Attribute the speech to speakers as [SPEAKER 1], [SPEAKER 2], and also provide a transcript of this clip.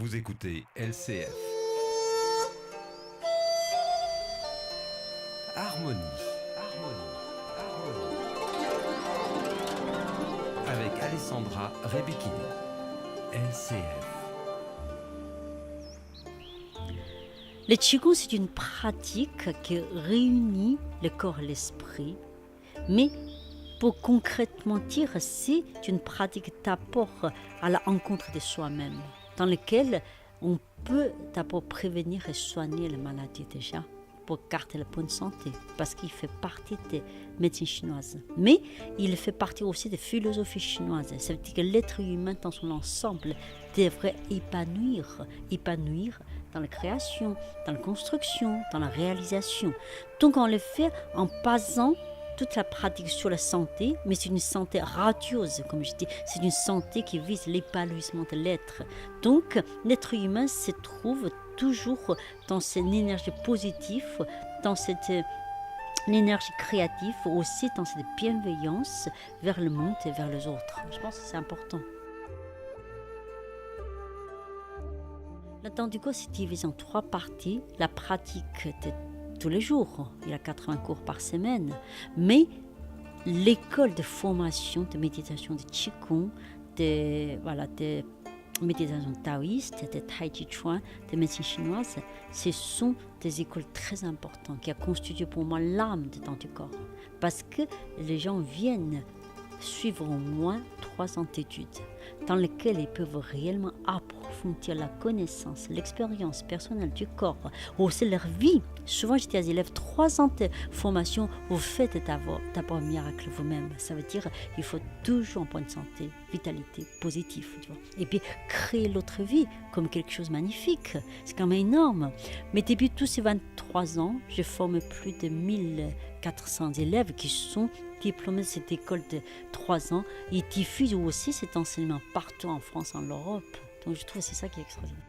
[SPEAKER 1] Vous écoutez LCF. Harmonie. Avec Alessandra Rebecchini. LCF.
[SPEAKER 2] Le Qigong, c'est une pratique qui réunit le corps et l'esprit, mais pour concrètement dire, c'est une pratique d'apport à la rencontre de soi-même, dans laquelle on peut d'abord prévenir et soigner les maladies déjà, pour garder la bonne santé, parce qu'il fait partie des médecines chinoises. Mais il fait partie aussi des philosophies chinoises. Ça veut dire que l'être humain dans son ensemble devrait épanouir dans la création, dans la construction, dans la réalisation. Donc on le fait en basant toute la pratique sur la santé, mais c'est une santé radieuse, comme je dis. C'est une santé qui vise l'épanouissement de l'être. Donc l'être humain se trouve toujours dans cette énergie positive, dans cette énergie créative, aussi dans cette bienveillance vers le monde et vers les autres. Je pense que c'est important. La danse du corps se divise en 3 parties. La pratique de tous les jours, il y a 80 cours par semaine, mais l'école de formation de méditation de Qigong, de méditation taoïste, de Tai Chi Chuan, de médecine chinoise, ce sont des écoles très importantes qui ont constitué pour moi l'âme de danse du corps, parce que les gens viennent suivre au moins 3 ans d'études dans lesquelles ils peuvent réellement approfondir la connaissance, l'expérience personnelle du corps, aussi leur vie. Souvent, je dis aux élèves, 3 ans de formation, vous faites d'abord un miracle vous-même. Ça veut dire qu'il faut toujours en bonne santé, vitalité, positif. Tu vois. Et puis, créer l'autre vie comme quelque chose de magnifique. C'est quand même énorme. Mais depuis tous ces 23 ans, je forme plus de 1400 élèves qui sont diplômés de cette école de 3 ans. Ils diffusent aussi cet enseignement partout en France, en Europe. Donc je trouve que c'est ça qui est extraordinaire.